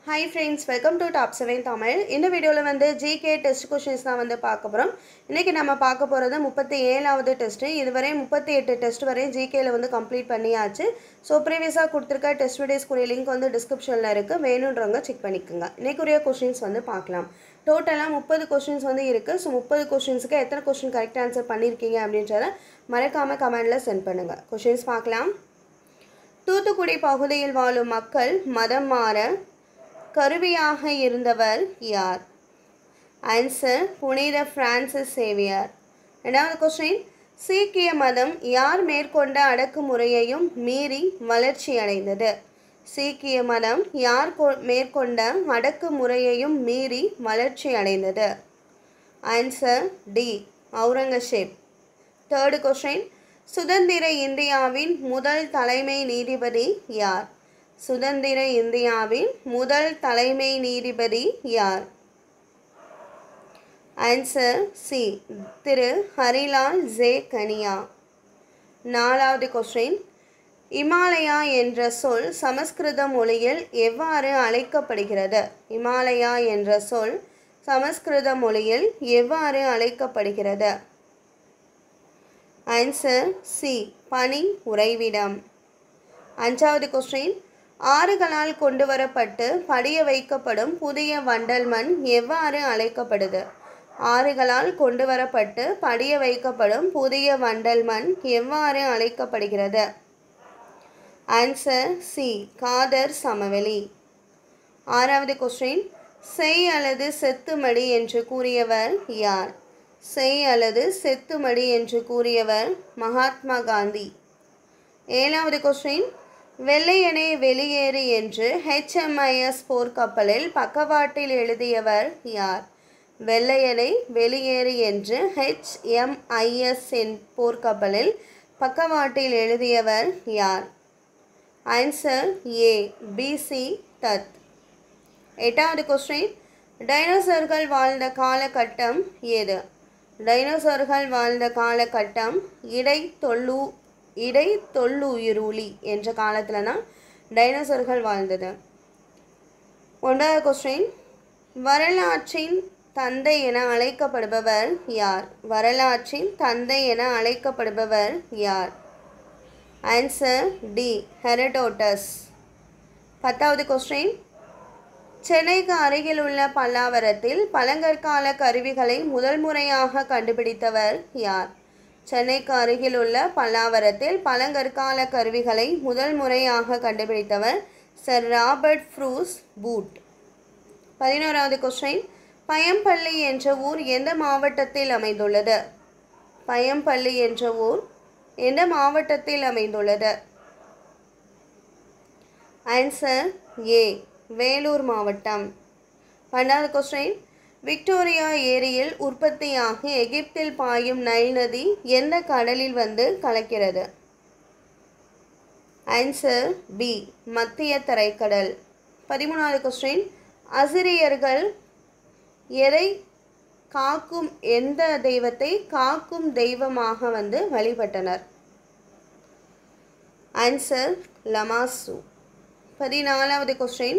Hi friends, welcome to Top 7 Tamil. இந்த வீடியோல வந்து GK டெஸ்ட் क्वेश्चंस தான் வந்து பார்க்க போறோம். இன்னைக்கு நம்ம பார்க்க போறது 37வது டெஸ்ட். இதுவரை 38 டெஸ்ட் வரை GK ல வந்து கம்ப்ளீட் பண்ணியாச்சு. சோ ப்ரீவியஸா கொடுத்திருக்க டெஸ்ட் வீடியோஸ் குரிய லிங்க் வந்து டிஸ்கிரிப்ஷன்ல இருக்கு. வேணும்ன்றவங்க செக் பண்ணிக்கங்க. இன்னைக்குரிய क्वेश्चंस வந்து பார்க்கலாம். டோட்டலா 30 क्वेश्चंस வந்து இருக்கு. சோ 30 क्वेश्चंसக்கு எத்தனை क्वेश्चन கரெக்ட் ஆன்சர் பண்ணிருக்கீங்க அப்படின்றத மறக்காம கமெண்ட்ல சென்ட் பண்ணுங்க. क्वेश्चंस பார்க்கலாம். தூத்துக்குடி பகுதியில் வாழும் மக்கள் மதம் மாற கருவியாக இருந்தவர் யார்? ஆன்சர் புனித பிரான்சிஸ் சேவியர். இரண்டாவது क्वेश्चन, சீக்கிய மதம் யார் மேற்கொண்ட அடக்குமுறையையும் மீறி வளர்ச்சி அடைந்தது? சீக்கிய மதம் யார் மேற்கொண்ட அடக்குமுறையையும் மீறி வளர்ச்சி அடைந்தது? Answer D Aurangzeb. Third question, சுதந்திர இந்தியாவின் முதல் தலைமை நீதிபதி யார்? சுதந்திர இந்தியாவின் முதல் தலைமை நீதிபதி யார்? ஆன்சர் சி திரு ஹரிலால் ஜே கனியா. நாலாவது क्वेश्चन, இமாலயா என்ற சொல் சமஸ்கிருத மொழியில் எவ்வாறு அழைக்கப்படுகிறது? இமாலயா என்ற சொல் சமஸ்கிருத மொழியில் எவ்வாறு அழைக்கப்படுகிறது? ஆன்சர் சி பனி உறைவிடம். அஞ்சாவது क्वेश्चन, ஆறுகளால் கொண்டு வரப்பட்டு படிய வைக்கப்படும் புதிய வண்டல் மண் எவ்வாறு அழைக்கப்படுது? ஆறுகளால் கொண்டு வரப்பட்டு படிய வைக்கப்படும் புதிய வண்டல் மண் எவ்வாறு அழைக்கப்படுகிறது? ஆன்சர் சி காதர் சமவெளி. ஆறாவது क्वेश्चन, செய் அல்லது செத்துமடி என்று கூறியவர் யார்? செய் அல்லது செத்துமடி என்று கூறியவர் மகாத்மா காந்தி. ஏழாவது क्वेश्चन, வெள்ளையனே வெளியேறு என்று HMIS போர்க்கப்பலில் பக்கவாட்டில் எழுதியவர் யார்? வெள்ளையனே வெளியேறு என்று HMIS போர்க்கப்பலில் பக்கவாட்டில் எழுதியவர் யார்? ஆன்சர் ஏ BC தத். எட்டாவது क्वेश्चन, டைனோசர்கள் வாழ்ந்த காலகட்டம் எது? டைனோசர்கள் வாழ்ந்த காலகட்டம் இடைத்தொல்லுயிரூலி என்ற காலத்தில் தான் டைனோசர்கள் வாழ்ந்தது. ஒன்றாவது क्वेश्चन, வரலாற்றின் தந்தை என அழைக்கப்படுபவர் யார்? வரலாற்றின் தந்தை என அழைக்கப்படுபவர் யார்? Answer D Herodotus. பத்தாவது क्वेश्चन, சென்னைக்கு அருகில் உள்ள பல்லாவரத்தில் பழங்கற்கால கருவிகளை முதல் முறையாக கண்டுபிடித்தவர் யார்? சென்னைக்கு அருகில் உள்ள பல்லாவரத்தில் பழங்கற்கால கருவிகளை முதல் முறையாக கண்டுபிடித்தவர் சர் ராபர்ட் ஃப்ரூஸ் பூட். 11வது क्वेश्चन, பயம்பள்ளி என்ற ஊர் எந்த மாவட்டத்தில் அமைந்துள்ளது? பயம்பள்ளி என்ற ஊர் எந்த மாவட்டத்தில் அமைந்துள்ளது? ஆன்சர் ஏ வேலூர் மாவட்டம். 12வது क्वेश्चन, விக்டோரியா ஏரியில் உற்பத்தியாக எகிப்தில் பாயும் நைல் நதி எந்த கடலில் வந்து கலக்கிறது? ஆன்சர் பி மத்திய தரைக்கடல். 13வது क्वेश्चन, அசிரியர்கள் எதை காக்கும் எந்த தெய்வத்தை காக்கும் தெய்வமாக வந்து வழிபட்டனர்? ஆன்சர் லமாசு. 14வது क्वेश्चन,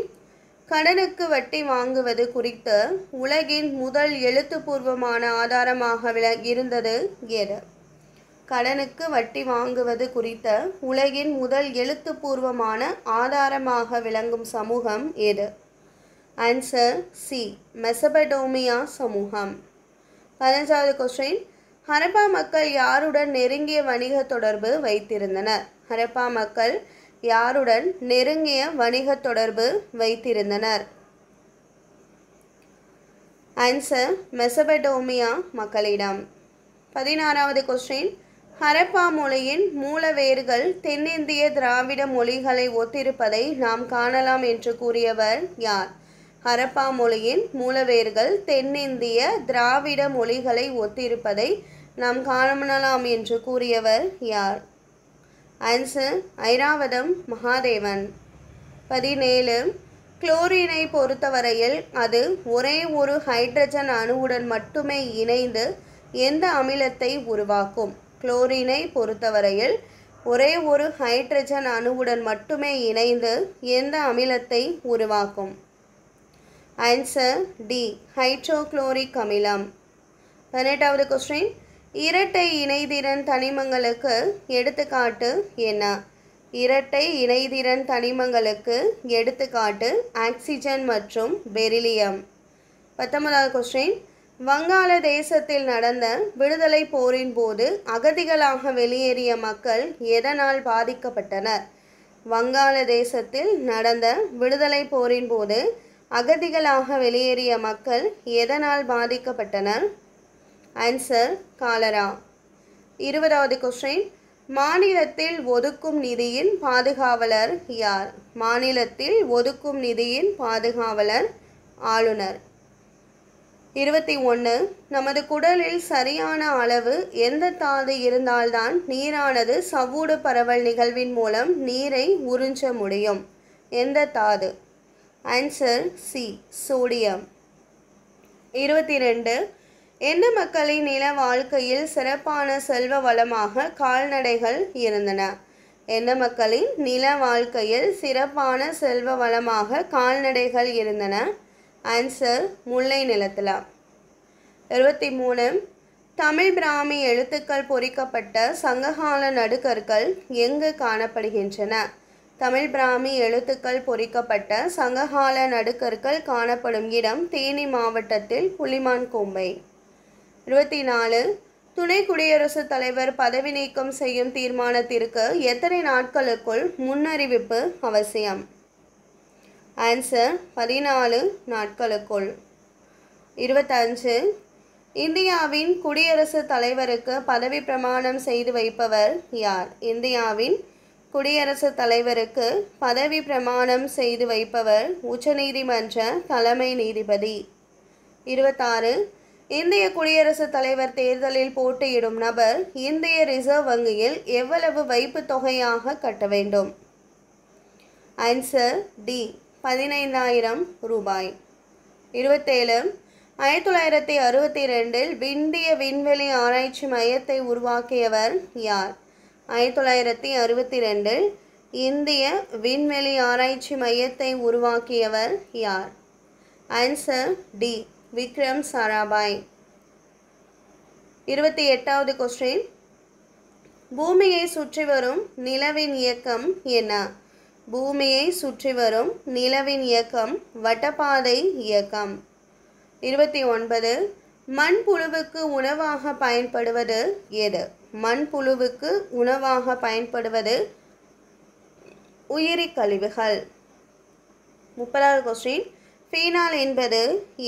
கடனுக்கு வட்டி வாங்குவது குறித்து உலகின் முதல் எழுத்துப்பூர்வமான ஆதாரமாக இருந்தது எது? கடனுக்கு வட்டி வாங்குவது குறித்த உலகின் முதல் எழுத்துப்பூர்வமான ஆதாரமாக விளங்கும் சமூகம் எது? ஆன்சர் சி மெசபடோமியா சமூகம். 15வது क्वेश्चन, ஹரப்பா மக்கள் யாருடன் நெருங்கிய வணிக தொடர்பு வைத்திருந்தனர்? ஹரப்பா மக்கள் யாருடன் நெருங்கிய வணிக தொடர்பு வைத்திருந்தனர்? ஆன்சர் மெசபடோமியா மக்களிடம். 16வது क्वेश्चन, ஹரப்பா மொழியின் மூலவேர்கள் தென்னிந்திய திராவிட மொழிகளை ஒத்திருப்பதை நாம் காணலாம் என்று கூறியவர் யார்? ஹரப்பா மொழியின் மூலவேர்கள் தென்னிந்திய திராவிட மொழிகளை ஒத்திருப்பதை நாம் காணலாம் என்று கூறியவர் யார்? ஆன்சர் ஐராவதம் மகாதேவன். 17, குளோரினை பொறுத்தவரையில் அது ஒரே ஒரு ஹைட்ரஜன் அணுவுடன் மட்டுமே இணைந்து எந்த அமிலத்தை உருவாக்கும்? குளோரினை பொறுத்தவரையில் ஒரே ஒரு ஹைட்ரஜன் அணுவுடன் மட்டுமே இணைந்து எந்த அமிலத்தை உருவாக்கும்? ஆன்சர் டி ஹைட்ரோகுளோரிக் அமிலம். 18வது கொஸ்டின், இரட்டை இணைதிறன் தனிமங்களுக்கு எடுத்துக்காட்டு என்ன? இரட்டை இணைதிறன் தனிமங்களுக்கு எடுத்துக்காட்டு ஆக்சிஜன் மற்றும் பெரிலியம். 19வது கொஸ்டின், வங்காளதேசத்தில் நடந்த விடுதலை போரின் போது அகதிகளாக வெளியேறிய மக்கள் எதனால் பாதிக்கப்பட்டனர்? வங்காளதேசத்தில் நடந்த விடுதலை போரின் போது அகதிகளாக வெளியேறிய மக்கள் எதனால் பாதிக்கப்பட்டனர்? Answer cholera. 20வது கொஸ்டின், மாநிலத்தில் ஒதுக்கும் நிதியின் பாதுகாவலர் யார்? மாநிலத்தில் ஒதுக்கும் நிதியின் பாதுகாவலர் ஆளுநர். 21, நமது குடலில் சரியான அளவு எந்த தாது இருந்தால்தான் நீரானது சவ்வூடு பரவல் நிகழ்வின் மூலம் நீரை உறிஞ்ச முடியும்? எந்த தாது? Answer C sodium. 22, எந்த மக்களின் நில வாழ்க்கையில் சிறப்பான செல்வ வளமாக கால்நடைகள் இருந்தன? எந்த மக்களின் நில வாழ்க்கையில் சிறப்பான செல்வ வளமாக கால்நடைகள் இருந்தன? ஆன்சர் முல்லை நிலத்தில். 23, தமிழ் பிராமி எழுத்துக்கள் பொறிக்கப்பட்ட சங்ககால நடுகற்கள் எங்கு காணப்படுகின்றன? தமிழ் பிராமி எழுத்துக்கள் பொறிக்கப்பட்ட சங்ககால நடுகற்கள் காணப்படும் இடம் தேனி மாவட்டத்தில் புலிமான்கோம்பை. 24, துணை குடியரசுத் தலைவர் பதவி நீக்கம் செய்யும் தீர்மானத்திற்கு எத்தனை நாட்களுக்குள் முன்னறிவிப்பு அவசியம்? ஆன்சர் 14 நாட்களுக்குள். 25, இந்தியாவின் குடியரசுத் தலைவருக்கு பதவி பிரமாணம் செய்து வைப்பவர் யார்? இந்தியாவின் குடியரசுத் தலைவருக்கு பதவி பிரமாணம் செய்து வைப்பவர் உச்சநீதிமன்ற தலைமை நீதிபதி. 26, இந்திய குடியரசுத் தலைவர் தேர்தலில் போட்டியிடும் நபர் இந்திய ரிசர்வ் வங்கியில் எவ்வளவு வைப்பு தொகையாக கட்ட வேண்டும்? ஆன்சர் டி 15,000 ரூபாய். 27, 1962 இந்திய விண்வெளி ஆராய்ச்சி மையத்தை உருவாக்கியவர் யார்? 1962 இந்திய விண்வெளி ஆராய்ச்சி மையத்தை உருவாக்கியவர் யார்? Answer D Vikram Sarabhai. 28வது கொஸ்டின், பூமியை சுற்றி வரும் நிலவின் இயக்கம் என்ன? பூமியை சுற்றி வரும் நிலவின் இயக்கம் வட்டப்பாதை இயக்கம். 29, மண்புழுவுக்கு உணவாக பயன்படுவது எது? மண்புழுவுக்கு உணவாக பயன்படுவது உயிரி கழிவுகள். 30வது கொஸ்டின், ஃபீனால் என்பது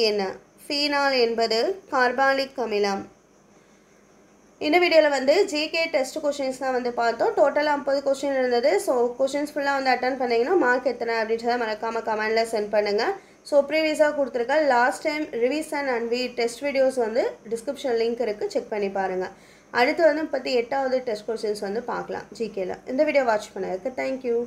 என்ன? ஃபீனால் என்பது கார்பானிக் அமிலம். இந்த வீடியோவில் ஜிகே டெஸ்ட் கொஷின்ஸ் தான் பார்த்தோம். டோட்டலாக 50 கொஸ்டின் இருந்தது. ஸோ கொஷின்ஸ் ஃபுல்லாக அட்டன் பண்ணிங்கன்னா மார்க் எத்தனை அப்படின்றத மறக்காமல் கமெண்டில் சென்ட் பண்ணுங்கள். ஸோ ப்ரீவியஸாக கொடுத்துருக்க last time revision and test videos description link இருக்குது, செக் பண்ணி பாருங்கள். அடுத்து 38வது டெஸ்ட் கொஸ்டின்ஸ் பார்க்கலாம் ஜிகேல. இந்த வீடியோ வாட்ச் பண்ணதுக்கு தேங்க்யூ.